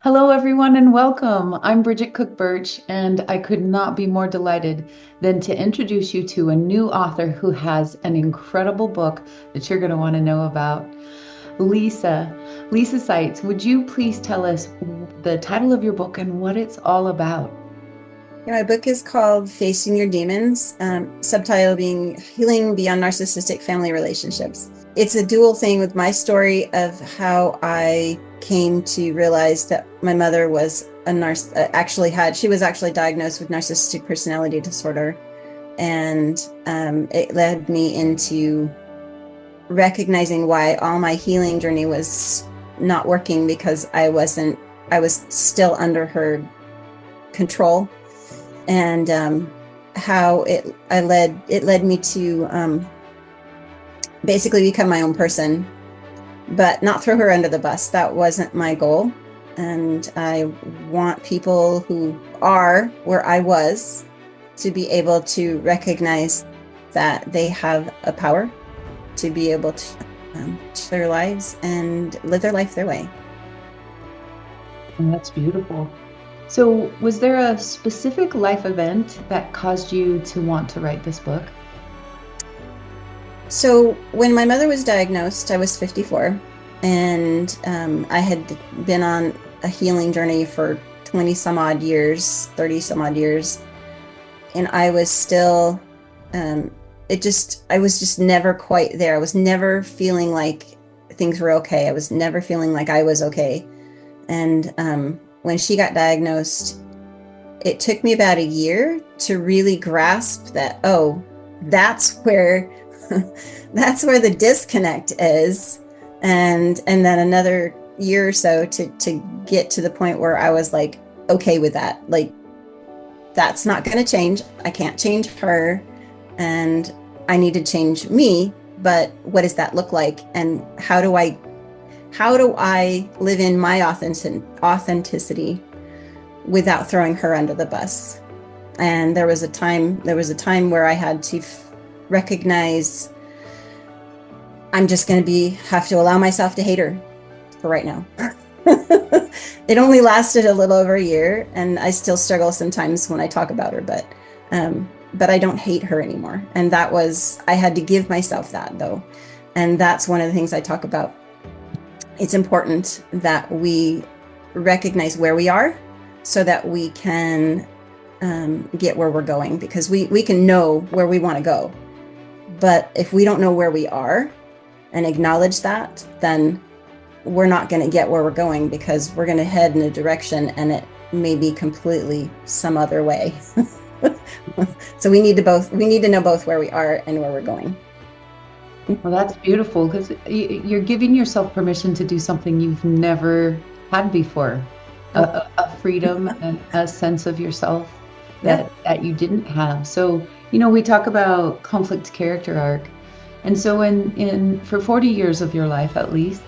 Hello, everyone, and welcome. I'm Bridget Cook-Burch, and I could not be more delighted than to introduce you to a new author who has an incredible book that you're going to want to know about. Lisa SITZE, would you please tell us the title of your book and what it's all about? My book is called Facing Your Demons, subtitle being Healing Beyond Narcissistic Family Relationships. It's a dual thing with my story of how I came to realize that my mother was she was actually diagnosed with narcissistic personality disorder. And it led me into recognizing why all my healing journey was not working because I was still under her control. And how it led me to basically become my own person, but not throw her under the bus. That wasn't my goal. And I want people who are where I was to be able to recognize that they have a power to be able to change their lives and live their life their way. And that's beautiful. So, was there a specific life event that caused you to want to write this book? So when my mother was diagnosed, I was 54, and I had been on a healing journey for 20 some odd years, 30 some odd years. And I was still, I was just never quite there. I was never feeling like things were okay. I was never feeling like I was okay. And when she got diagnosed, it took me about a year to really grasp that, oh, that's where that's where the disconnect is. And then another year or so to get to the point where I was like, okay with that. Like, that's not going to change. I can't change her, and I need to change me. But what does that look like? And how do I live in my authenticity without throwing her under the bus? And there was a time where I had to recognize I'm just going to have to allow myself to hate her for right now. It only lasted a little over a year, and I still struggle sometimes when I talk about her, but I don't hate her anymore. And I had to give myself that, though. And that's one of the things I talk about. It's important that we recognize where we are so that we can get where we're going, because we can know where we want to go. But if we don't know where we are and acknowledge that, then we're not going to get where we're going, because we're going to head in a direction and it may be completely some other way. So we need to know both where we are and where we're going. Well, that's beautiful, because you're giving yourself permission to do something you've never had before, a freedom and a sense of yourself that you didn't have. So, we talk about conflict character arc. And so for 40 years of your life, at least,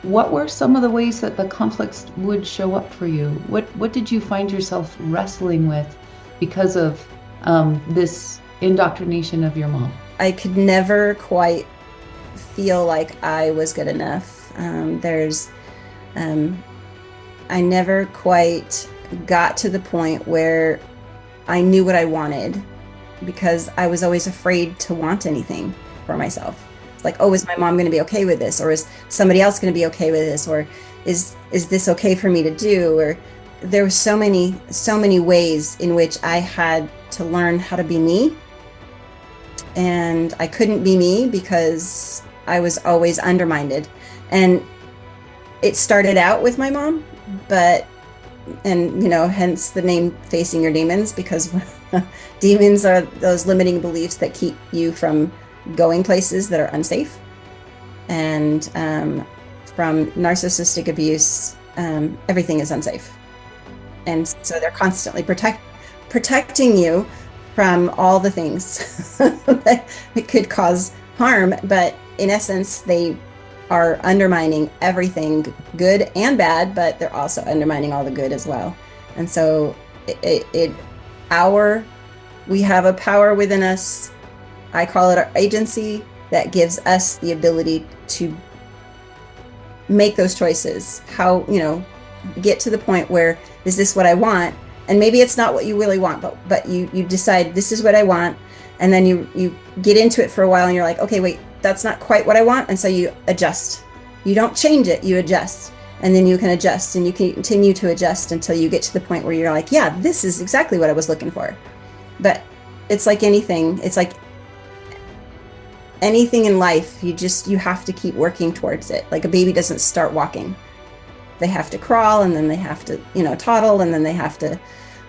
what were some of the ways that the conflicts would show up for you? What did you find yourself wrestling with because of this indoctrination of your mom? I could never quite feel like I was good enough. I never quite got to the point where I knew what I wanted, because I was always afraid to want anything for myself. It's like, oh, is my mom going to be okay with this? Or is somebody else going to be okay with this? Or is this okay for me to do? Or there were so many ways in which I had to learn how to be me. And I couldn't be me because I was always undermined. And it started out with my mom, hence the name Facing Your Demons, because demons are those limiting beliefs that keep you from going places that are unsafe. And from narcissistic abuse, everything is unsafe. And so they're constantly protecting you from all the things that could cause harm. But in essence, they are undermining everything, good and bad, but they're also undermining all the good as well. And so we have a power within us. I call it our agency, that gives us the ability to make those choices. How get to the point where, is this what I want? And maybe it's not what you really want, but you decide this is what I want. And then you get into it for a while and you're like, okay, wait, that's not quite what I want. And so you adjust. You don't change it, you adjust. And then you can adjust and you can continue to adjust until you get to the point where you're like, yeah, this is exactly what I was looking for. But it's like anything. It's like anything in life, you have to keep working towards it. Like a baby doesn't start walking. They have to crawl, and then they have to, toddle, and then they have to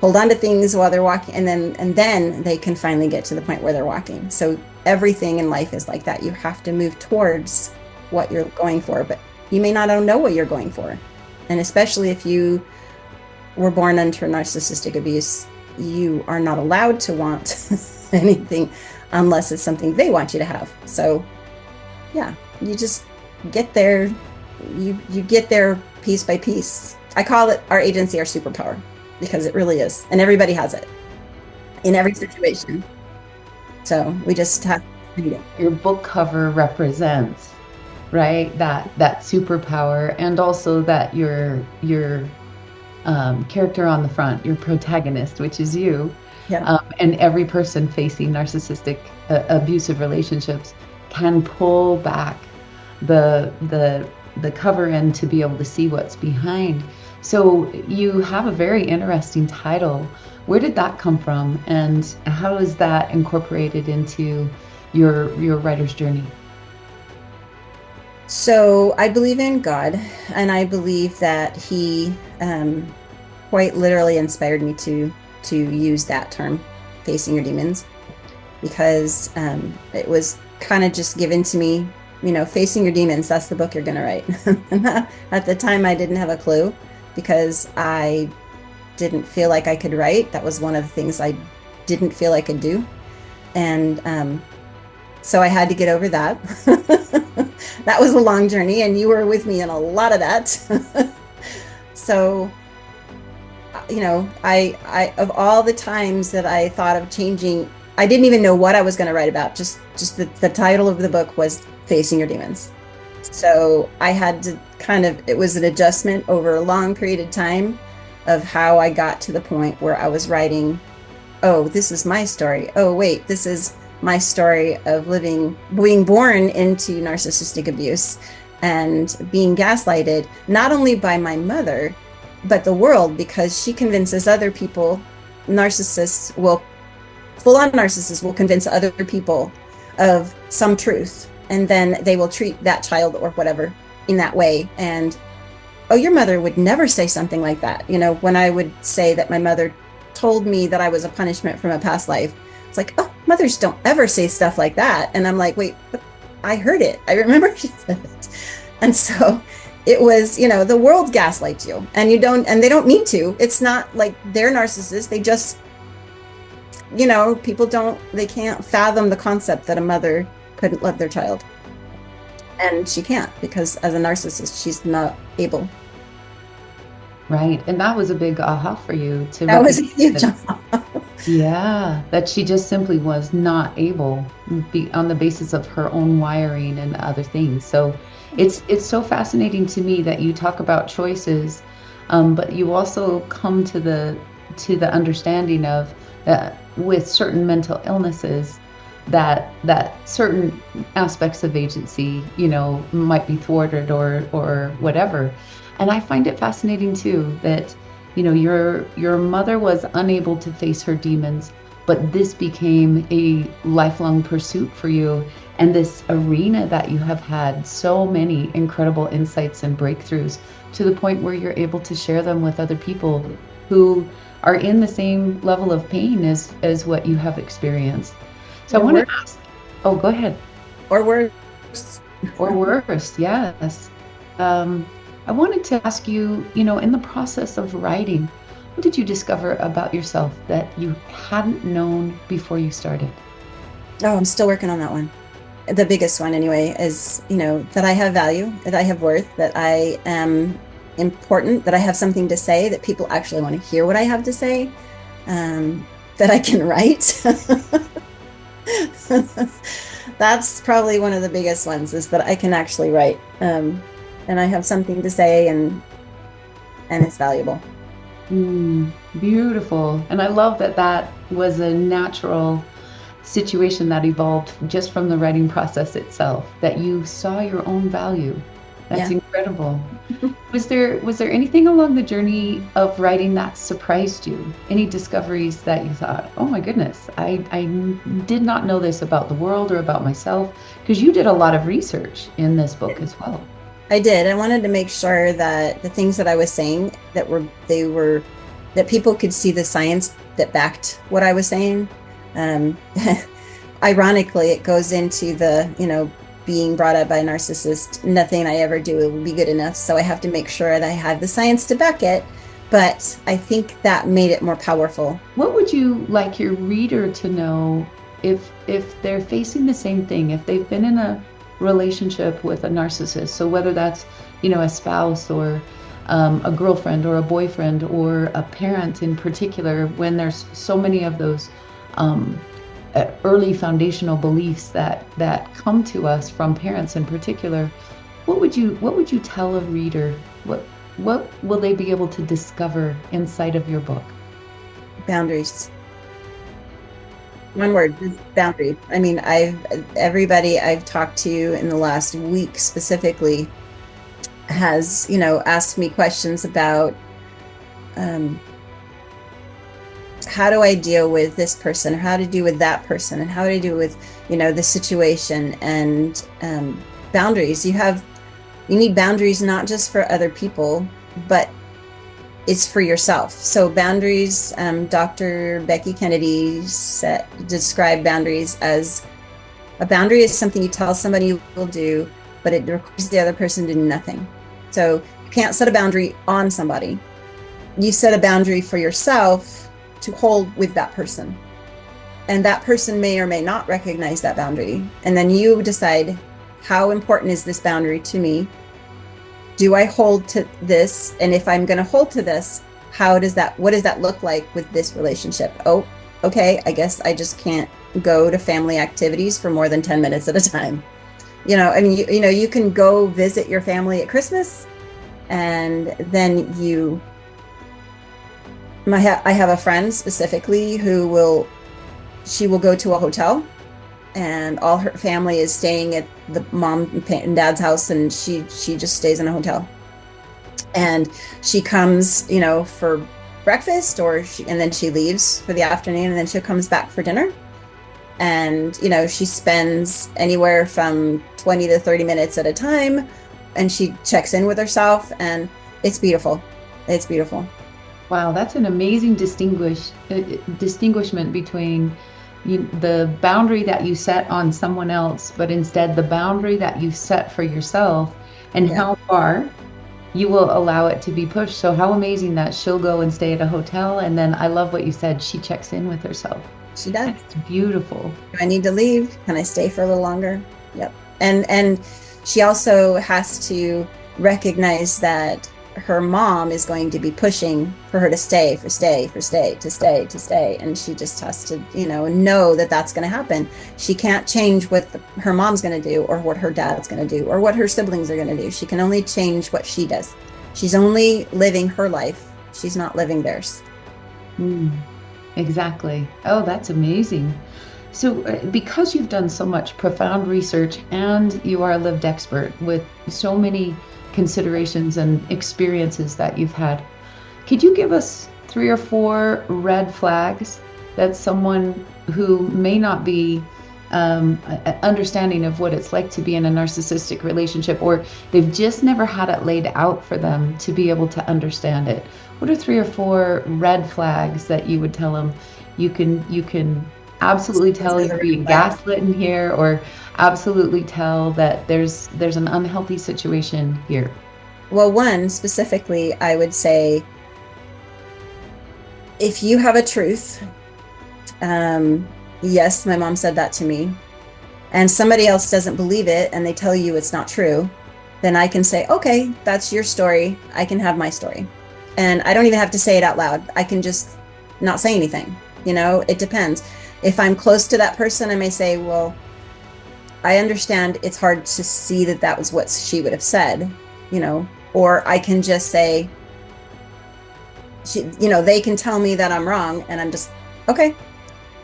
hold on to things while they're walking, and then they can finally get to the point where they're walking. So everything in life is like that. You have to move towards what you're going for, but you may not know what you're going for. And especially if you were born under narcissistic abuse, you are not allowed to want anything unless it's something they want you to have. So yeah, you just get there. You get there piece by piece. I call it our agency, our superpower, because it really is. And everybody has it in every situation. So we just have to read it. Your book cover represents, right, that superpower, and also that your character on the front, your protagonist, which is you. Yeah. And every person facing narcissistic abusive relationships can pull back the cover end to be able to see what's behind. So you have a very interesting title. Where did that come from, and how is that incorporated into your writer's journey? So I believe in God, and I believe that He quite literally inspired me to use that term, facing your demons, because it was kind of just given to me, facing your demons, that's the book you're going to write. At the time, I didn't have a clue, because I didn't feel like I could write. That was one of the things I didn't feel I could do. And so I had to get over that. That was a long journey, and you were with me in a lot of that. So, I of all the times that I thought of changing, I didn't even know what I was going to write about. Just the title of the book was Facing Your Demons. So I had to it was an adjustment over a long period of time of how I got to the point where I was writing, oh, this is my story. Oh, wait, this is my story of being born into narcissistic abuse and being gaslighted, not only by my mother, but the world, because she convinces other people, full-on narcissists will convince other people of some truth, and then they will treat that child or whatever in that way. And, oh, your mother would never say something like that. When I would say that my mother told me that I was a punishment from a past life, it's like, oh, mothers don't ever say stuff like that. And I'm like, wait, but I heard it. I remember she said it. And so it was, the world gaslights you, and they don't mean to. It's not like they're narcissists. They just, they can't fathom the concept that a mother couldn't love their child. And she can't, because as a narcissist, she's not able. Right. And that was a big aha for you to That was a huge aha. Yeah, that she just simply was not able, on the basis of her own wiring and other things. So it's so fascinating to me that you talk about choices, but you also come to the understanding of that with certain mental illnesses, that certain aspects of agency, might be thwarted or whatever. And I find it fascinating too that your mother was unable to face her demons, but this became a lifelong pursuit for you, and this arena that you have had so many incredible insights and breakthroughs, to the point where you're able to share them with other people who are in the same level of pain as what you have experienced. So I want to ask, oh, go ahead. Or worse. Or worse, yes. I wanted to ask you, in the process of writing, what did you discover about yourself that you hadn't known before you started? Oh, I'm still working on that one. The biggest one anyway is, that I have value, that I have worth, that I am important, that I have something to say, that people actually want to hear what I have to say, that I can write. That's probably one of the biggest ones, is that I can actually write. And I have something to say, and and it's valuable. Beautiful. And I love that that was a natural situation that evolved just from the writing process itself, that you saw your own value. That's incredible. Was there anything along the journey of writing that surprised you? Any discoveries that you thought, oh my goodness, I did not know this about the world or about myself? Because you did a lot of research in this book as well. I did. I wanted to make sure that the things that I was saying that people could see the science that backed what I was saying. Ironically, it goes into the, being brought up by a narcissist. Nothing I ever do will be good enough. So I have to make sure that I have the science to back it. But I think that made it more powerful. What would you like your reader to know if they're facing the same thing, if they've been in a relationship with a narcissist? So whether that's, a spouse or a girlfriend or a boyfriend or a parent in particular, when there's so many of those early foundational beliefs that come to us from parents in particular, what would you tell a reader? What will they be able to discover inside of your book? Boundaries. One word, boundaries. I mean, everybody I've talked to in the last week specifically has, asked me questions about how do I deal with this person, or how to deal with that person, and how do I deal with, this situation. And boundaries. You need boundaries not just for other people, but it's for yourself. So boundaries, Dr. Becky Kennedy described boundaries as a boundary is something you tell somebody you will do, but it requires the other person to do nothing. So you can't set a boundary on somebody. You set a boundary for yourself to hold with that person. And that person may or may not recognize that boundary. And then you decide, how important is this boundary to me? Do I hold to this? And if I'm going to hold to this, what does that look like with this relationship? Oh, okay, I guess I just can't go to family activities for more than 10 minutes at a time. You can go visit your family at Christmas, and then I have a friend specifically who will go to a hotel, and all her family is staying at the mom and dad's house, and she just stays in a hotel. And she comes, for breakfast, and then she leaves for the afternoon, and then she comes back for dinner. And, she spends anywhere from 20 to 30 minutes at a time, and she checks in with herself, and it's beautiful. It's beautiful. Wow, that's an amazing distinguishment between the boundary that you set on someone else, but instead the boundary that you set for yourself, and how far you will allow it to be pushed. So how amazing that she'll go and stay at a hotel, and then I love what you said, she checks in with herself. She does. It's beautiful. Do I need to leave? Can I stay for a little longer? Yep. And she also has to recognize that her mom is going to be pushing for her to stay, to stay. And she just has to, know that that's going to happen. She can't change what her mom's going to do, or what her dad's going to do, or what her siblings are going to do. She can only change what she does. She's only living her life. She's not living theirs. Exactly. Oh, that's amazing. So because you've done so much profound research, and you are a lived expert with so many considerations and experiences that you've had, could you give us 3 or 4 red flags that someone who may not be understanding of what it's like to be in a narcissistic relationship, or they've just never had it laid out for them to be able to understand it? What are 3 or 4 red flags that you would tell them? You can absolutely tell you're being gaslit in here, or absolutely tell that there's an unhealthy situation here. Well, one specifically, I would say, if you have a truth, yes, my mom said that to me, and somebody else doesn't believe it and they tell you it's not true, then I can say, okay, that's your story. I can have my story. And I don't even have to say it out loud. I can just not say anything. It depends. If I'm close to that person, I may say, well, I understand it's hard to see that was what she would have said, or I can just say, they can tell me that I'm wrong, and I'm just, okay,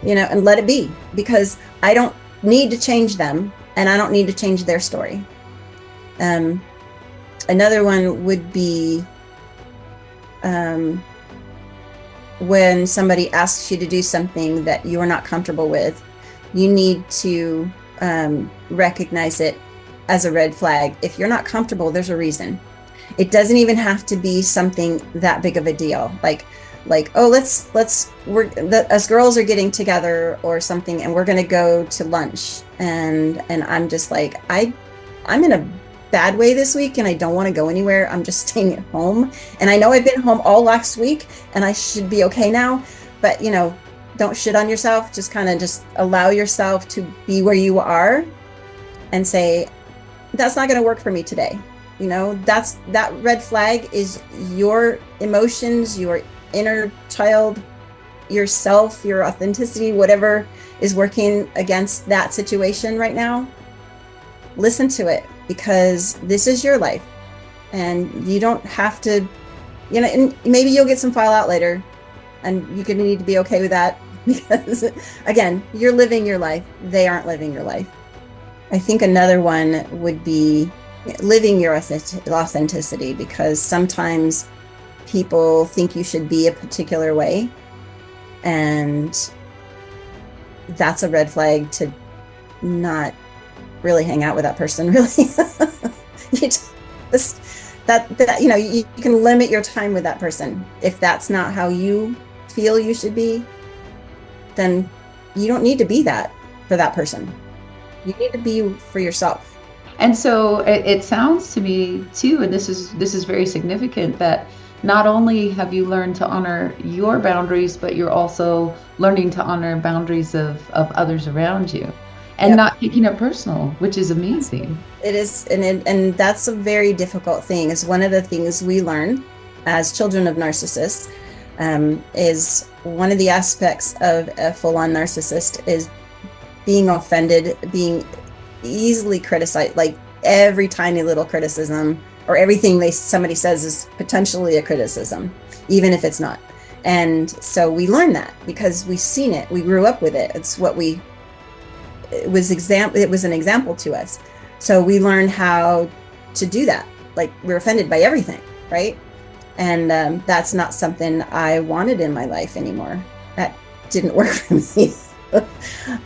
and let it be, because I don't need to change them, and I don't need to change their story. Another one would be when somebody asks you to do something that you are not comfortable with, you need to recognize it as a red flag. If you're not comfortable, there's a reason. It doesn't even have to be something that big of a deal. Like, oh, us girls are getting together or something, and we're going to go to lunch. And I'm just like, I'm in a bad way this week, and I don't want to go anywhere. I'm just staying at home. And I know I've been home all last week, and I should be okay now. But, don't shit on yourself. Just kind of just allow yourself to be where you are and say, that's not going to work for me today. That red flag is your emotions, your inner child, yourself, your authenticity, whatever is working against that situation right now. Listen to it, because this is your life, and you don't have to, and maybe you'll get some fallout later, and you're going to need to be okay with that, because again, you're living your life. They aren't living your life. I think another one would be living your authenticity, because sometimes people think you should be a particular way, and that's a red flag to not really hang out with that person. Really, you can limit your time with that person. If that's not how you feel you should be, then you don't need to be that for that person. You need to be for yourself. And so it sounds to me too, and this is very significant, that not only have you learned to honor your boundaries, but you're also learning to honor boundaries of others around you, and not taking it personal, which is amazing. It is, and that's a very difficult thing. Is one of the things we learn as children of narcissists. Is one of the aspects of a full-on narcissist is being offended, being easily criticized, like every tiny little criticism or everything somebody says is potentially a criticism, even if it's not. And so we learn that because we've seen it, we grew up with it. It was an example to us. So we learned how to do that. Like, we're offended by everything, right? And that's not something I wanted in my life anymore. That didn't work for me.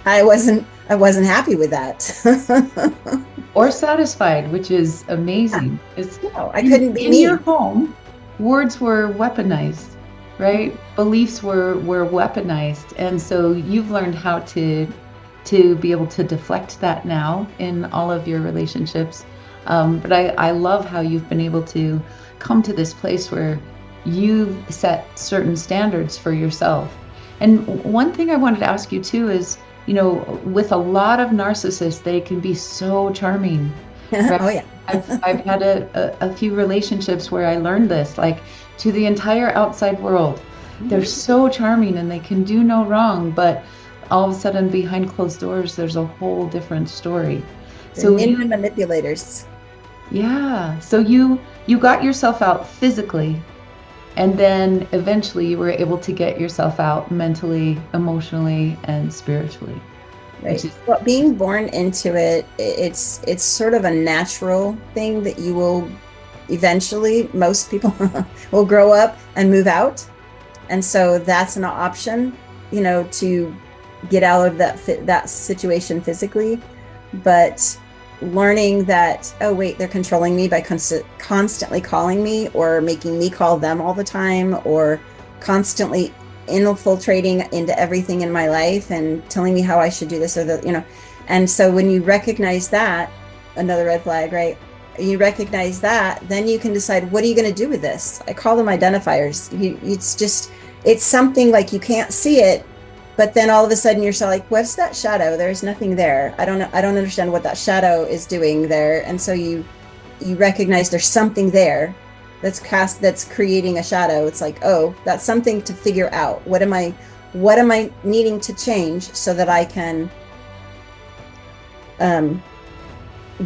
I wasn't happy with that. Or satisfied, which is amazing. I couldn't be in your home. Words were weaponized, right? Beliefs were weaponized, and so you've learned how to be able to deflect that now in all of your relationships. But I love how you've been able to come to this place where you've set certain standards for yourself. And one thing I wanted to ask you too is, with a lot of narcissists, they can be so charming. Right? Oh yeah. I've had a few relationships where I learned this, like, to the entire outside world. They're so charming and they can do no wrong, but all of a sudden behind closed doors, there's a whole different story. So manipulators. Yeah. So you got yourself out physically, and then eventually you were able to get yourself out mentally, emotionally, and spiritually. Right. Well, being born into it, it's sort of a natural thing that you will eventually, most people will grow up and move out. And so that's an option, to get out of that situation physically. But learning that, oh wait, they're controlling me by constantly calling me, or making me call them all the time, or constantly infiltrating into everything in my life and telling me how I should do this or that, And so when you recognize that, another red flag, right? You recognize that, then you can decide, what are you going to do with this? I call them identifiers. It's something like you can't see it, but then all of a sudden you're like, what's that shadow? There's nothing there. I don't know. I don't understand what that shadow is doing there. And so you recognize there's something there that's creating a shadow. It's like, oh, that's something to figure out. What am I needing to change so that I can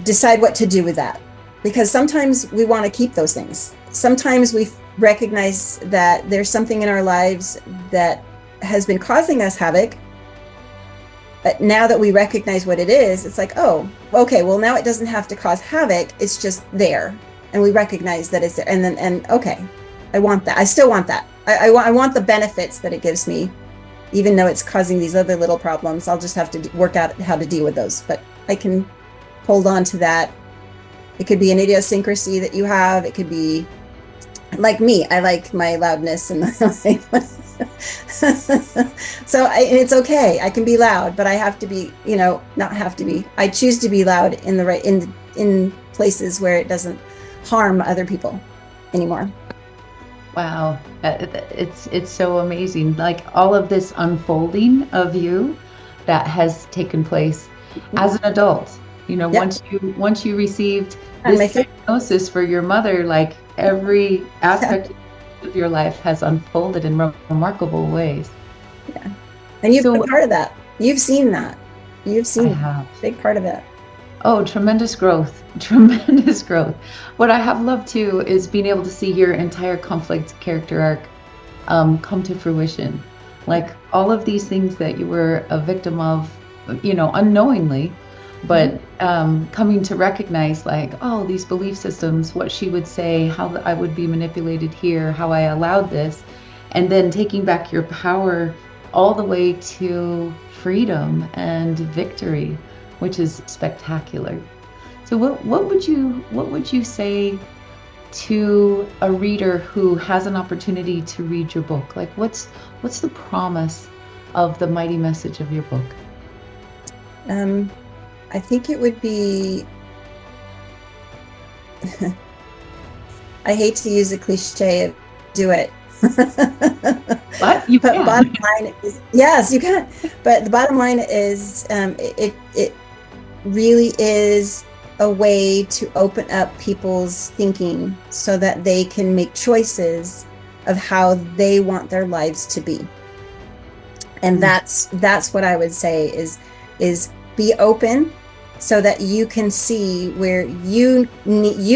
decide what to do with that? Because sometimes we want to keep those things. sometimes we recognize that there's something in our lives that has been causing us havoc. But now that we recognize what it is, it's like, oh, okay, well, now it doesn't have to cause havoc. It's just there. And we recognize that it's there. And okay, I want that. I still want that. I want the benefits that it gives me, even though it's causing these other little problems. I'll just have to work out how to deal with those. But I can hold on to that. It could be an idiosyncrasy that you have. It could be like me. I like my loudness and so it's okay. I can be loud, but I have to be, not have to be. I choose to be loud in the right in places where it doesn't harm other people anymore. Wow, it's so amazing. Like all of this unfolding of you that has taken place as an adult. Yep. once you received this diagnosis for your mother, like every aspect of your life has unfolded in remarkable ways. Yeah, and you've been part of that. You've seen that. You've seen a big part of it. Oh, tremendous growth. Tremendous growth. What I have loved too is being able to see your entire conflict character arc come to fruition. Like all of these things that you were a victim of, unknowingly, but coming to recognize like, oh, these belief systems, what she would say, how I would be manipulated here, how I allowed this, and then taking back your power all the way to freedom and victory, which is spectacular. So what would you say to a reader who has an opportunity to read your book? Like what's the promise of the mighty message of your book? I think it would be I hate to use a cliche of do it. But you can. Bottom line is, yes, you can. But the bottom line is it really is a way to open up people's thinking so that they can make choices of how they want their lives to be. And that's what I would say is be open so that you can see where you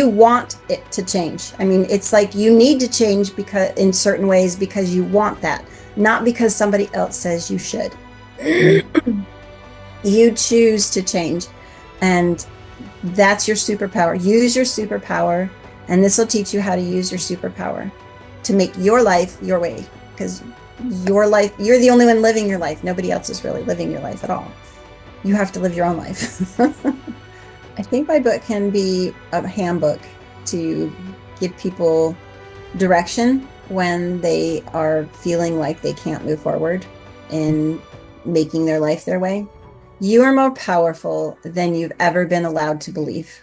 want it to change. I mean, it's like you need to change because in certain ways because you want that, not because somebody else says you should. You choose to change, and that's your superpower. Use your superpower, and this will teach you how to use your superpower to make your life your way, because your life, you're the only one living your life. Nobody else is really living your life at all. You have to live your own life. I think my book can be a handbook to give people direction when they are feeling like they can't move forward in making their life their way. You are more powerful than you've ever been allowed to believe.